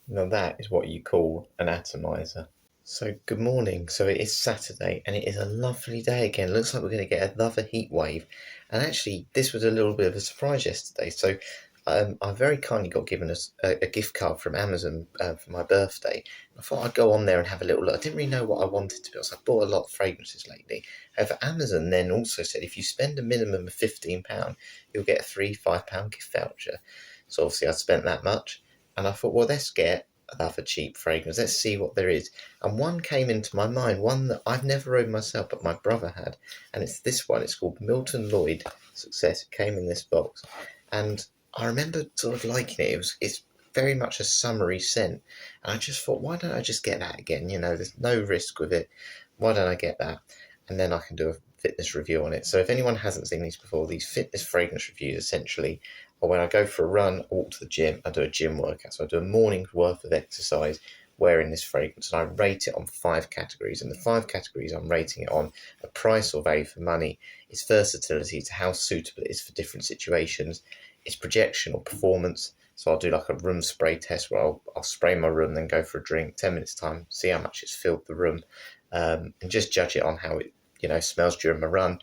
Now that is what you call an atomizer. So good morning. So it is Saturday and it is a lovely day again. Looks like we're going to get another heat wave. And actually, this was a little bit of a surprise yesterday. So I very kindly got given a gift card from Amazon for my birthday. I thought I'd go on there and have a little look. I didn't really know what I wanted, to be honest. I bought a lot of fragrances lately. However, Amazon then also said if you spend a minimum of £15, you'll get a £5 gift voucher. So obviously I spent that much. And I thought, well, let's get another cheap fragrance. Let's see what there is. And one came into my mind, one that I've never owned myself, but my brother had. And it's this one. It's called Milton Lloyd Success. It came in this box. And I remember sort of liking it. It's very much a summery scent. And I just thought, why don't I just get that again? You know, there's no risk with it. Why don't I get that? And then I can do a fitness review on it. So if anyone hasn't seen these before, these fitness fragrance reviews essentially, or when I go for a run or walk to the gym, I do a gym workout. So I do a morning's worth of exercise wearing this fragrance, and I rate it on 5 categories. And the 5 categories I'm rating it on are price or value for money, its versatility to how suitable it is for different situations, its projection or performance. So I'll do like a room spray test where I'll spray my room, then go for a drink, 10 minutes time, see how much it's filled the room, and just judge it on how it smells during my run.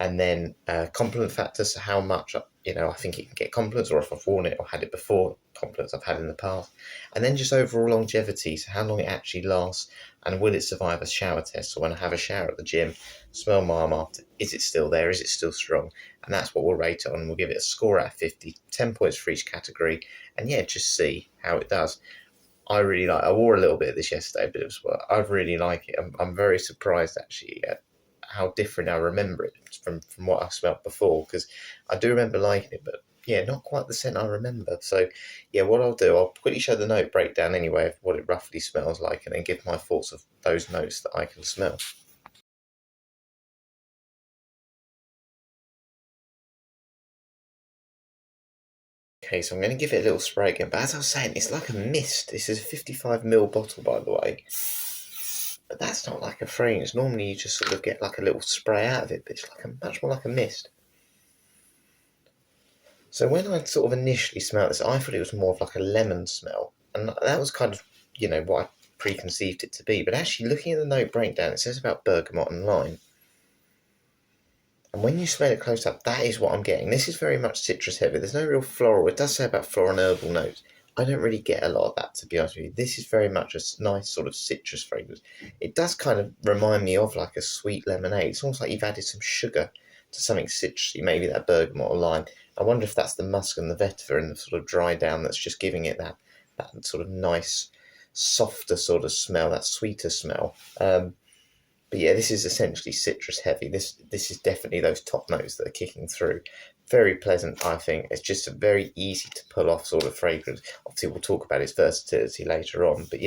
And then compliment factors, so how much I think it can get compliments, or if I've worn it or had it before, compliments I've had in the past. And then just overall longevity, so how long it actually lasts, and will it survive a shower test? So when I have a shower at the gym, smell my arm after, is it still there? Is it still strong? And that's what we'll rate it on. We'll give it a score out of 50, 10 points for each category, and just see how it does. I wore a little bit of this yesterday, but I really like it. I'm very surprised actually at how different I remember it from what I smelled before, because I do remember liking it, but not quite the scent I remember. So what I'll do, I'll quickly show the note breakdown anyway of what it roughly smells like, and then give my thoughts of those notes that I can smell. Okay, so I'm going to give it a little spray again, but as I was saying, it's like a mist. This is a 55ml bottle, by the way. But that's not like a fragrance. Normally you just sort of get like a little spray out of it, but it's much more like a mist. So when I sort of initially smelled this, I thought it was more of like a lemon smell. And that was kind of, what I preconceived it to be. But actually looking at the note breakdown, it says about bergamot and lime. And when you smell it close up, that is what I'm getting. This is very much citrus heavy. There's no real floral. It does say about floral and herbal notes. I don't really get a lot of that, to be honest with you. This is very much a nice sort of citrus fragrance. It does kind of remind me of like a sweet lemonade. It's almost like you've added some sugar to something citrusy, maybe that bergamot or lime. I wonder if that's the musk and the vetiver and the sort of dry down that's just giving it that sort of nice, softer sort of smell, that sweeter smell. But this is essentially citrus heavy. This is definitely those top notes that are kicking through. Very pleasant, I think. It's just a very easy to pull off sort of fragrance. Obviously, we'll talk about its versatility later on. But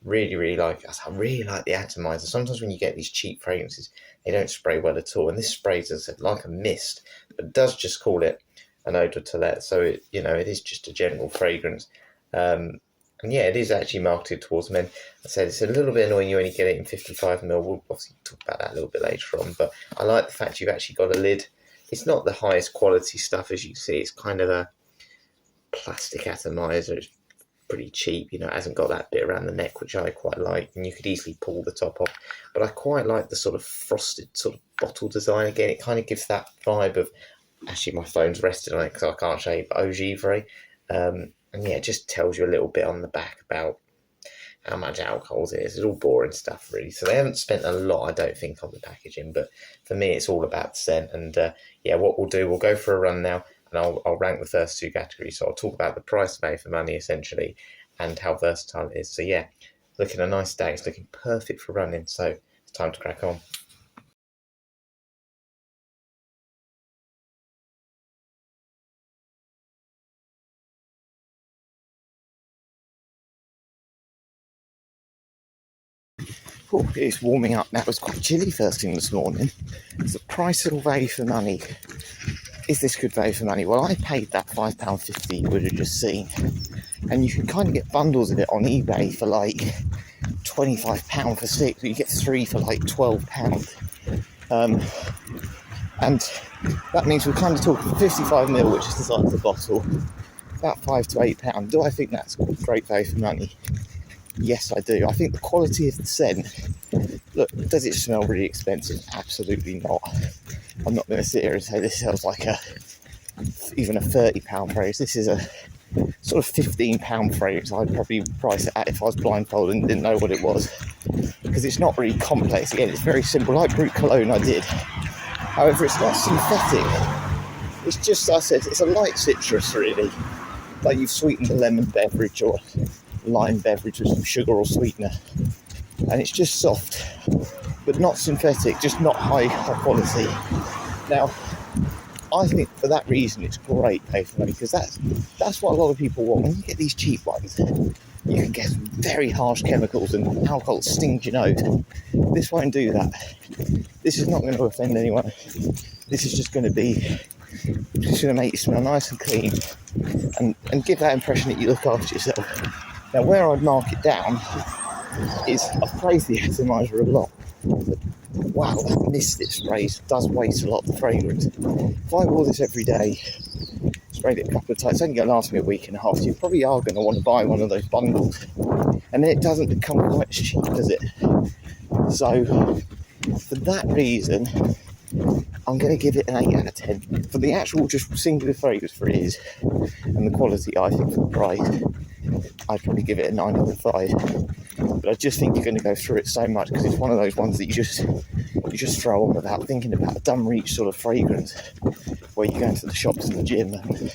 really, really like it. I really like the atomizer. Sometimes when you get these cheap fragrances, they don't spray well at all. And this sprays, as I said, like a mist, but it does just call it an eau de toilette. So it is just a general fragrance. And it is actually marketed towards men. I said it's a little bit annoying you only get it in 55ml. We'll obviously talk about that a little bit later on. But I like the fact you've actually got a lid. It's not the highest quality stuff, as you can see. It's kind of a plastic atomizer. It's pretty cheap. It hasn't got that bit around the neck, which I quite like. And you could easily pull the top off. But I quite like the sort of frosted sort of bottle design. Again, it kind of gives that vibe of... Actually, my phone's rested on it because I can't show you, but Eau Givre. And it just tells you a little bit on the back about how much alcohol it is. It's all boring stuff, really. So they haven't spent a lot, I don't think, on the packaging. But for me, it's all about the scent. And what we'll do, we'll go for a run now, and I'll rank the first 2 categories. So I'll talk about the price value for money, essentially, and how versatile it is. So looking a nice day. It's looking perfect for running. So it's time to crack on. Oh, it's warming up now. It was quite chilly first thing this morning. It's the price or value for money. Is this good value for money? Well, I paid that £5.50 you would have just seen. And you can kind of get bundles of it on eBay for like £25 for 6, but you get 3 for like £12. And that means we're kind of talking 55ml, which is the size of the bottle, about £5 to £8. Do I think that's great value for money? Yes, I do. I think the quality of the scent, look, does it smell really expensive? Absolutely not. I'm not going to sit here and say this smells like even a £30 fragrance. This is a sort of £15 fragrance. I'd probably price it at if I was blindfolded and didn't know what it was, because it's not really complex. Again, it's very simple, like Brute Cologne I did. However, it's not synthetic. It's just, I said, it's a light citrus really, like you've sweetened a lemon beverage or lime beverage with some sugar or sweetener, and it's just soft but not synthetic, just not high quality. Now I think for that reason it's great pay for money, because that's what a lot of people want. When you get these cheap ones, you can get some very harsh chemicals and alcohol stings your nose. This won't do that. This is not going to offend anyone. This is just going to make you smell nice and clean and give that impression that you look after yourself. Now, where I'd mark it down is, I've praised the atomizer a lot, but wow, that mist it sprays does waste a lot of fragrance. If I wore this every day, sprayed it a couple of times, it's only going to last me a week and a half, so you probably are going to want to buy one of those bundles, and then it doesn't become quite as cheap, does it? So, for that reason, I'm going to give it an 8 out of 10. For the actual just singular fragrance for it is, and the quality, I think, for the price, I'd probably give it a 9 out of 5. But I just think you're going to go through it so much, because it's one of those ones that you just throw on without thinking about, a dumb reach sort of fragrance, where you go into the shops and the gym and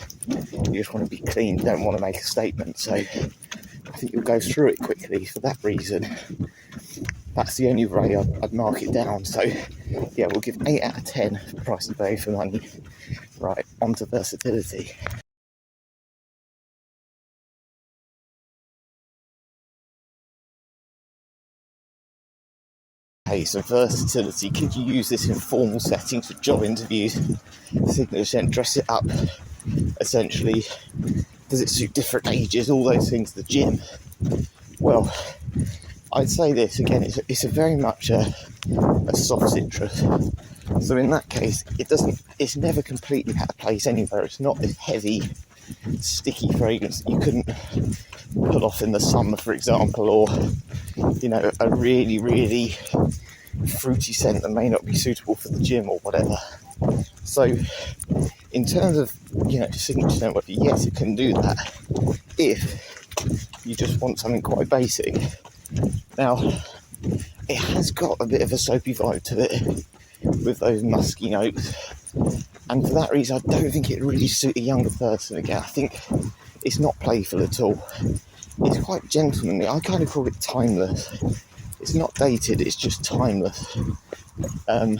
you just want to be clean, you don't want to make a statement. So I think you'll go through it quickly. For that reason, that's the only way I'd mark it down. So yeah, we'll give 8 out of 10 for price and value for money. Right, on to versatility. Okay, so versatility. Could you use this in formal settings for job interviews, signature scent, dress it up, essentially? Does it suit different ages, all those things, the gym? Well, I'd say this, again, it's a very much a soft citrus. So in that case, it's never completely out of place anywhere. It's not this heavy, sticky fragrance that you couldn't put off in the summer, for example, or, you know, a really, really fruity scent that may not be suitable for the gym or whatever. So in terms of, you know, signature scent, yes, it can do that if you just want something quite basic. Now, it has got a bit of a soapy vibe to it with those musky notes, and for that reason I don't think it really suit a younger person. Again, I think it's not playful at all. It's quite gentlemanly. I kind of call it timeless. It's not dated, it's just timeless. And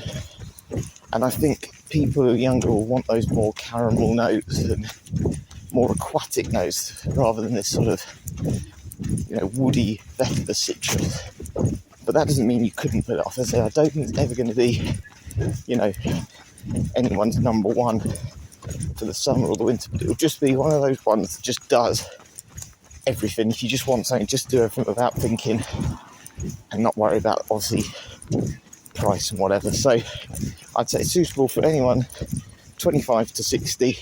I think people who are younger will want those more caramel notes and more aquatic notes, rather than this sort of, you know, woody vetiver citrus. But that doesn't mean you couldn't put it off. As I say, I don't think it's ever going to be, you know, anyone's number one for the summer or the winter, but it'll just be one of those ones that just does everything. If you just want something, just do everything without thinking and not worry about, obviously, price and whatever. So I'd say it's suitable for anyone 25 to 60.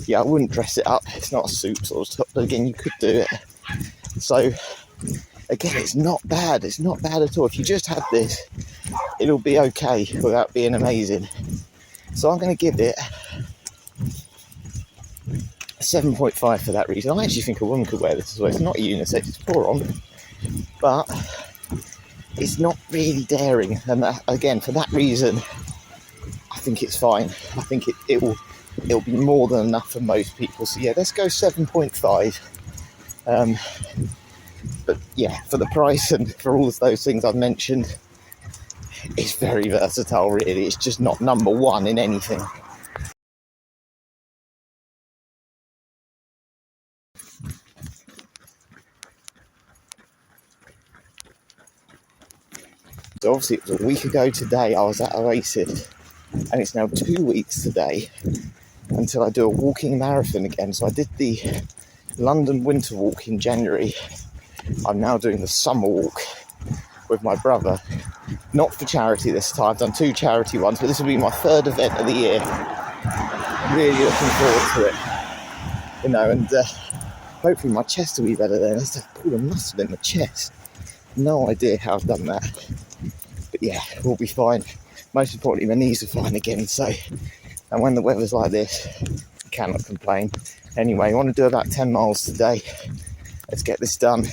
Yeah, I wouldn't dress it up. It's not a suit sort of stuff, but again, you could do it. So again, it's not bad. It's not bad at all. If you just have this, it'll be okay without being amazing. So I'm going to give it 7.5 for that reason. I actually think a woman could wear this as well. It's not a unisex, it's pour on, but it's not really daring. And that, again, for that reason, I think it's fine. I think it'll be more than enough for most people. So yeah, let's go 7.5. But yeah, for the price and for all of those things I've mentioned, it's very versatile, really. It's just not number one in anything. So obviously it was a week ago today I was at Oasis, and it's now 2 weeks today until I do a walking marathon again. So I did the London winter walk in January. I'm now doing the summer walk with my brother, not for charity this time. I've done 2 charity ones, but this will be my 3rd event of the year. Really looking forward to it. You know, and hopefully my chest will be better then. I just have pulled a muscle in my chest. No idea how I've done that. But yeah, we'll be fine. Most importantly, my knees are fine again, so, and when the weather's like this, I cannot complain. Anyway, I want to do about 10 miles today. Let's get this done.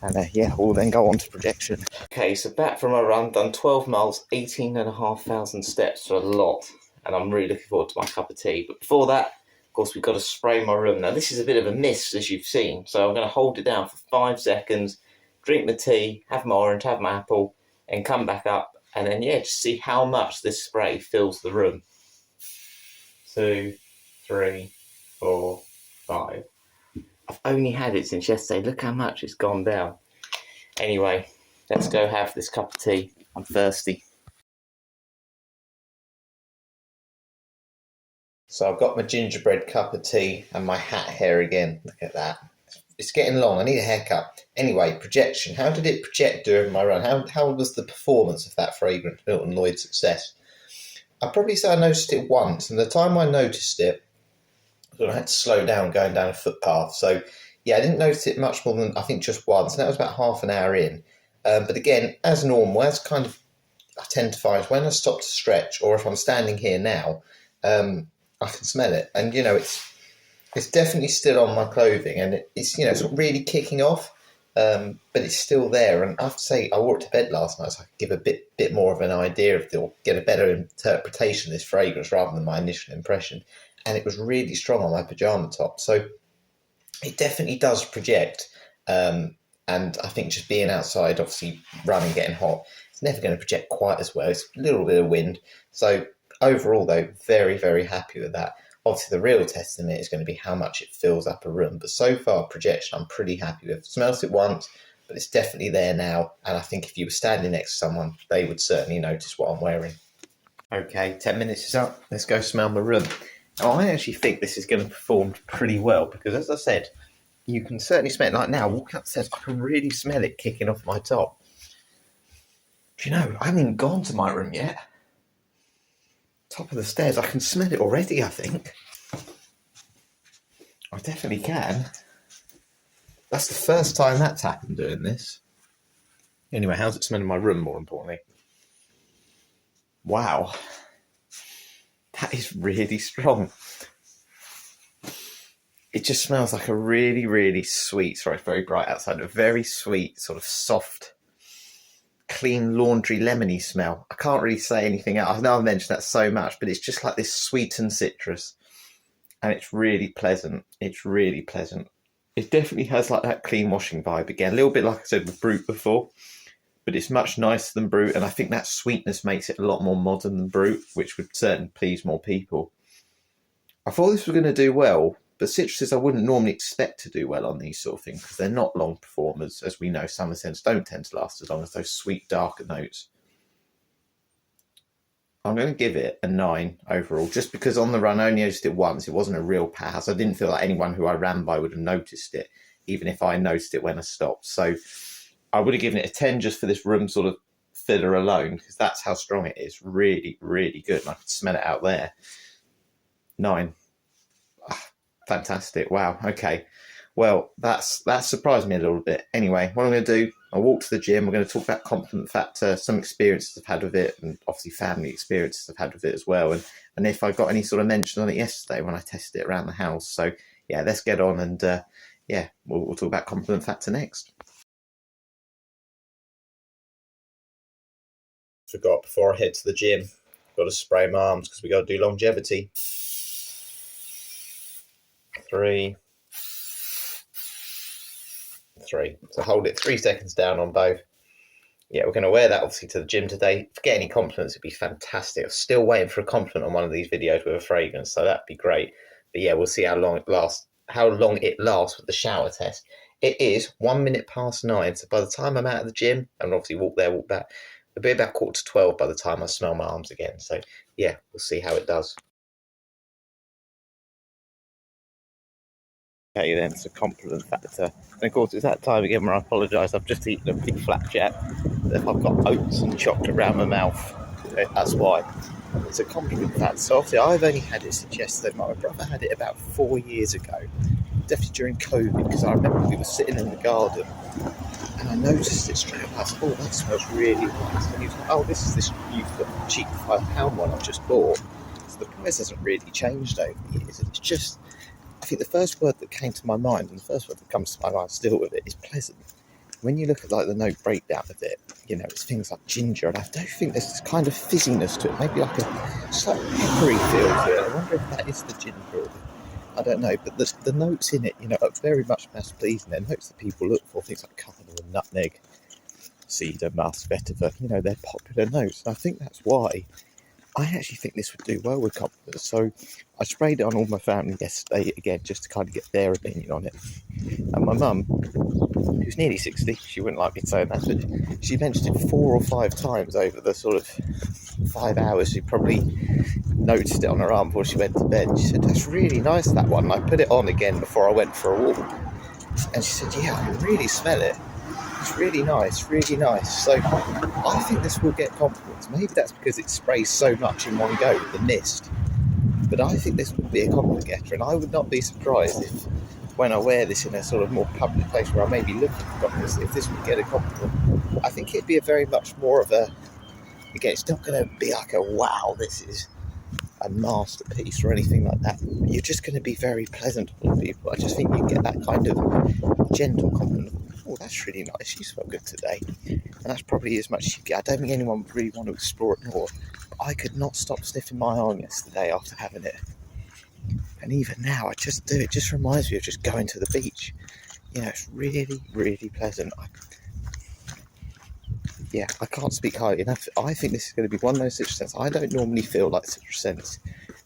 And yeah, we'll then go on to projection. Okay, so back from my run, done 12 miles, 18,500 steps, so a lot. And I'm really looking forward to my cup of tea. But before that, of course, we've got to spray my room. Now, this is a bit of a miss, as you've seen. So I'm going to hold it down for 5 seconds, drink my tea, have my orange, have my apple, and come back up. And then, yeah, just see how much this spray fills the room. 2, 3, 4, 5. I've only had it since yesterday. Look how much it's gone down. Anyway, let's go have this cup of tea. I'm thirsty. So I've got my gingerbread cup of tea and my hat hair again. Look at that. It's getting long. I need a haircut. Anyway, projection. How did it project during my run? How was the performance of that fragrance, Milton Lloyd Success? I'd probably say I noticed it once. And the time I noticed it, I had to slow down going down a footpath. So, yeah, I didn't notice it much more than, I think, just once. And that was about half an hour in. But again, as normal, as kind of I tend to find when I stop to stretch, or if I'm standing here now, I can smell it, and you know it's definitely still on my clothing, and it's you know it's not really kicking off, but it's still there. And I have to say, I wore it to bed last night, so I could give a bit more of an idea of or get a better interpretation of this fragrance rather than my initial impression. And it was really strong on my pajama top, so it definitely does project. And I think just being outside, obviously running, getting hot, it's never going to project quite as well. It's a little bit of wind, so. Overall, though, very, very happy with that. Obviously, the real test in it is going to be how much it fills up a room. But so far, projection, I'm pretty happy with. Smells it once, but it's definitely there now. And I think if you were standing next to someone, they would certainly notice what I'm wearing. Okay, 10 minutes is up. Let's go smell my room. Now, I actually think this is going to perform pretty well because, as I said, you can certainly smell it. Like now, walking up the stairs, I can really smell it kicking off my top. Do you know, I haven't even gone to my room yet. Top of the stairs, I can smell it already, I think. I definitely can. That's the first time that's happened doing this. Anyway, how's it smelling my room, more importantly? Wow. That is really strong. It just smells like a really, really sweet, sorry, it's very bright outside, a very sweet, sort of soft, clean laundry lemony smell. I can't really say anything else. I know I've mentioned that so much, but it's just like this sweetened citrus, and it's really pleasant. It's really pleasant. It definitely has like that clean washing vibe again, a little bit like I said with Brut before, but it's much nicer than Brut, and I think that sweetness makes it a lot more modern than Brut, which would certainly please more people. I thought this was going to do well, but citruses I wouldn't normally expect to do well on these sort of things because they're not long performers. As we know, summer scents don't tend to last as long as those sweet, darker notes. I'm going to give it a 9 overall, just because on the run I only noticed it once. It wasn't a real pass. I didn't feel like anyone who I ran by would have noticed it, even if I noticed it when I stopped. So I would have given it a 10 just for this room sort of filler alone, because that's how strong it is. Really, really good. And I could smell it out there. 9. Fantastic. Wow. Okay. Well, that surprised me a little bit. Anyway, what I'm going to do, I'll walk to the gym. We're going to talk about compliment factor, some experiences I've had with it, and obviously family experiences I've had with it as well. And if I got any sort of mention on it yesterday when I tested it around the house. So yeah, let's get on and yeah, we'll talk about compliment factor next. Forgot before I head to the gym, got to spray my arms because we got to do longevity. 3. So hold it 3 seconds down on both. Yeah, we're going to wear that obviously to the gym today. If I get any compliments, it'd be fantastic. I'm still waiting for a compliment on one of these videos with a fragrance, so that'd be great. But yeah, we'll see how long it lasts with the shower test. It is 1 minute past 9, so by the time I'm out of the gym, and obviously walk there, walk back, it'll be about 11:45 by the time I smell my arms again. So yeah, we'll see how it does. Okay, then it's a compliment factor. And of course, it's that time again where I apologise. I've just eaten a big flapjack. I've got oats and chocolate around my mouth. That's why. It's a compliment factor. So obviously I've only had it since yesterday. My brother had it about 4 years ago, definitely during COVID, because I remember we were sitting in the garden and I noticed it straight away. I said, oh, that smells really nice. And he was like, oh, this is this new cheap £5 one I've just bought. So the price hasn't really changed over the years. It's just, I think the first word that came to my mind, and the first word that comes to my mind still with it, is pleasant. When you look at like the note breakdown of it, you know, it's things like ginger, and I don't think there's this kind of fizziness to it, maybe like a slight peppery feel to it. I wonder if that is the ginger. I don't know, but the notes in it, you know, are very much mass pleasing. They're notes that people look for, things like cardamom, nutmeg, cedar, musk, vetiver, you know, they're popular notes. And I think that's why I actually think this would do well with compliments. So I sprayed it on all my family yesterday, again, just to kind of get their opinion on it. And my mum, who's nearly 60, she wouldn't like me saying that, but she mentioned it 4 or 5 times over the sort of 5 hours. She probably noticed it on her arm before she went to bed. She said, that's really nice, that one. And I put it on again before I went for a walk. And she said, yeah, I can really smell it. It's really nice, really nice. So I think this will get compliments. Maybe that's because it sprays so much in one go with the mist. But I think this would be a compliment getter, and I would not be surprised if, when I wear this in a sort of more public place where I may be looking for compliments, if this would get a compliment. I think it'd be a very much more of a, again, it's not going to be like a, wow, this is a masterpiece or anything like that. You're just going to be very pleasant to people. I just think you get that kind of gentle compliment. Oh, that's really nice. You smell good today. And that's probably as much as you get. I don't think anyone would really want to explore it more. But I could not stop sniffing my arm yesterday after having it. And even now, I just do. It just reminds me of just going to the beach. You know, it's really, really pleasant. I can't speak highly enough. I think this is going to be one of those citrus scents. I don't normally feel like citrus scents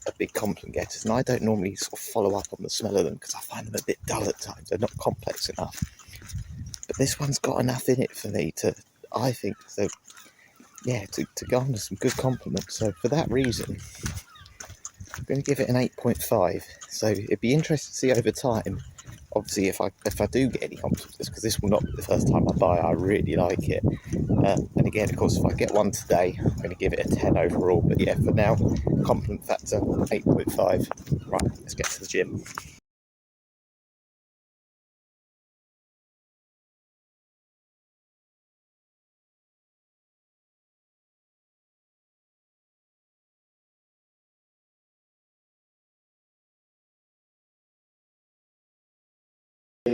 are big compliment getters, and I don't normally sort of follow up on the smell of them because I find them a bit dull at times. They're not complex enough. But this one's got enough in it for me to, I think, so yeah, to garner some good compliments. So for that reason, I'm going to give it an 8.5. So it'd be interesting to see over time. Obviously, if I do get any compliments, because this will not be the first time I buy, I really like it. And again, of course, if I get one today, I'm going to give it a 10 overall. But yeah, for now, compliment factor 8.5. Right, let's get to the gym.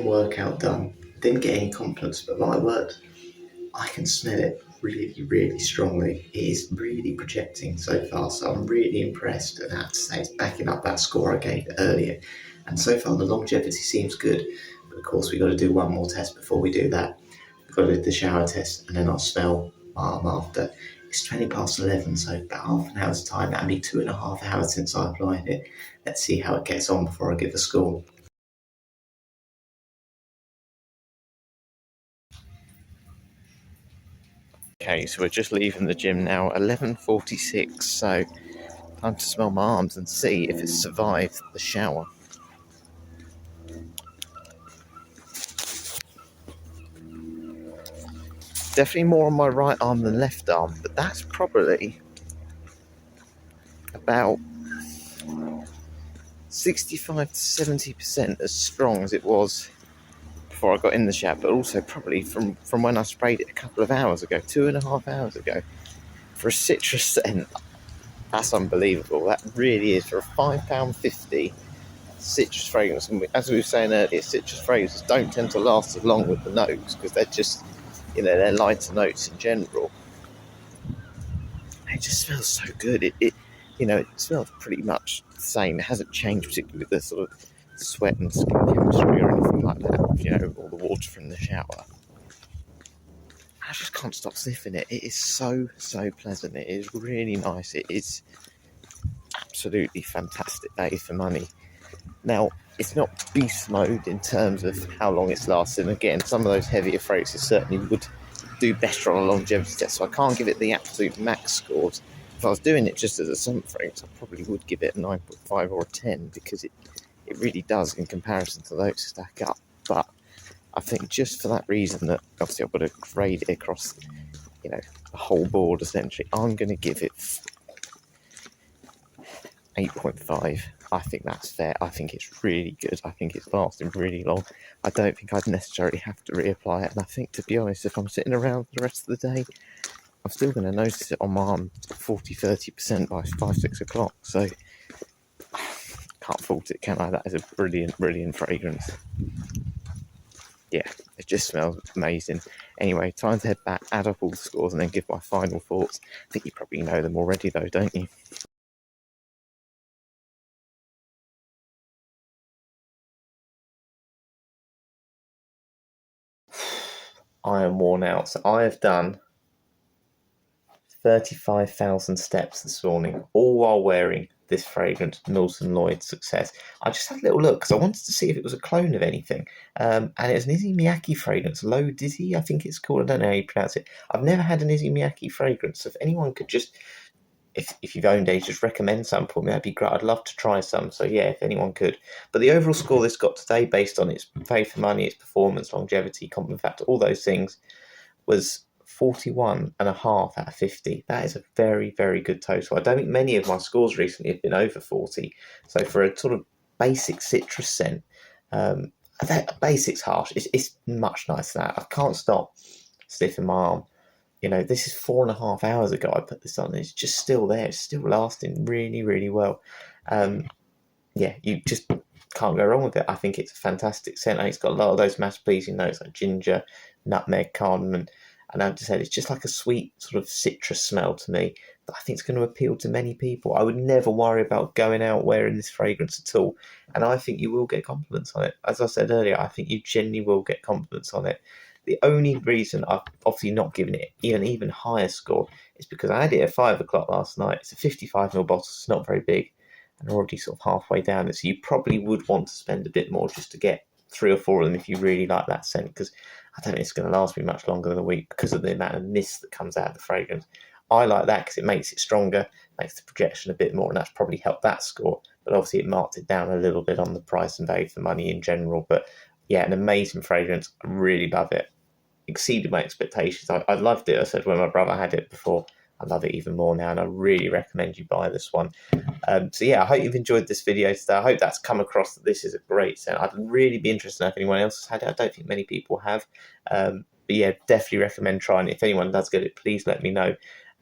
Workout done. Didn't get any compliments, but my word, I can smell it really, really strongly. It is really projecting so far, so I'm really impressed, and I have to say it's backing up that score I gave earlier. And so far the longevity seems good, but of course we've got to do one more test before we do that. We've got to do the shower test, and then I'll smell my arm after. It's 20 past 11, so about half an hour's time. That'll be 2.5 hours since I applied it. Let's see how it gets on before I give the score. Okay, so we're just leaving the gym now, 11:46, so time to smell my arms and see if it's survived the shower. Definitely more on my right arm than left arm, but that's probably about 65 to 70% as strong as it was before I got in the shower, but also probably from when I sprayed it a couple of hours ago, 2.5 hours ago. For a citrus scent, that's unbelievable. That really is. For a £5.50 citrus fragrance, and as we were saying earlier, citrus fragrances don't tend to last as long with the notes because they're just, you know, they're lighter notes in general. It just smells so good. It you know, it smells pretty much the same. It hasn't changed particularly with the sort of sweat and skin chemistry or anything like that, you know, or the water from the shower. I just can't stop sniffing it. It is so pleasant. It is really nice. It is absolutely fantastic value for money. Now, it's not beast mode in terms of how long it's lasting. Again, some of those heavier fragrances certainly would do better on a longevity test, so I can't give it the absolute max scores. If I was doing it just as a summer fragrance, I probably would give it a 9.5 or a 10 because it really does, in comparison to those, stack up. But I think just for that reason, that obviously I've got to grade it across, you know, the whole board essentially, I'm going to give it 8.5. I think that's fair. I think it's really good. I think it's lasting really long. I don't think I'd necessarily have to reapply it. And I think, to be honest, if I'm sitting around for the rest of the day, I'm still going to notice it on my arm 40-30% by 5-6 o'clock. So can't fault it, can I? That is a brilliant fragrance. Yeah, it just smells amazing. Anyway, time to head back, add up all the scores, and then give my final thoughts. I think you probably know them already, though, don't you? I am worn out. So I have done 35,000 steps this morning, all while wearing this fragrance, Milton Lloyd Success. I just had a little look because I wanted to see if it was a clone of anything. And it was an Izzy Miyake fragrance, Low Dizzy, I think it's called. I don't know how you pronounce it. I've never had an Izzy Miyake fragrance. So if anyone could just, if you've owned any, just recommend some for me, that'd be great. I'd love to try some. So yeah, if anyone could. But the overall score this got today, based on its value for money, its performance, longevity, compliment factor, all those things, was 41.5 out of 50. That is a very good total. I don't think many of my scores recently have been over 40. So for a sort of basic citrus scent, basic's harsh. It's much nicer than that. I can't stop sniffing my arm. You know, this is 4.5 hours ago I put this on. It's just still there. It's still lasting really well. Yeah, you just can't go wrong with it. I think it's a fantastic scent. And it's got a lot of those mass pleasing notes like ginger, nutmeg, cardamom, and I just said it's just like a sweet sort of citrus smell to me that I think is going to appeal to many people. I would never worry about going out wearing this fragrance at all, and I think you will get compliments on it. As I said earlier, I think you genuinely will get compliments on it. The only reason I've obviously not given it an even higher score is because I had it at 5 o'clock last night. It's a 55ml bottle, it's not very big, and already sort of halfway down it. So you probably would want to spend a bit more just to get 3 or 4 of them if you really like that scent, because I don't think it's going to last me much longer than a week because of the amount of mist that comes out of the fragrance. I like that because it makes it stronger, makes the projection a bit more, and that's probably helped that score. But obviously it marked it down a little bit on the price and value for money in general. But yeah, an amazing fragrance. I really love it. Exceeded my expectations. I loved it. I said when my brother had it before, I love it even more now, and I really recommend you buy this one. So yeah, I hope you've enjoyed this video today. I hope that's come across that this is a great scent. I'd really be interested to know if anyone else has had it. I don't think many people have. But yeah, definitely recommend trying it. If anyone does get it, please let me know.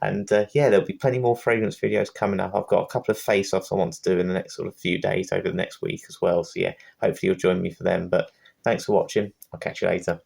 And yeah, there'll be plenty more fragrance videos coming up. I've got a couple of face-offs I want to do in the next sort of few days over the next week as well. So yeah, hopefully you'll join me for them. But thanks for watching. I'll catch you later.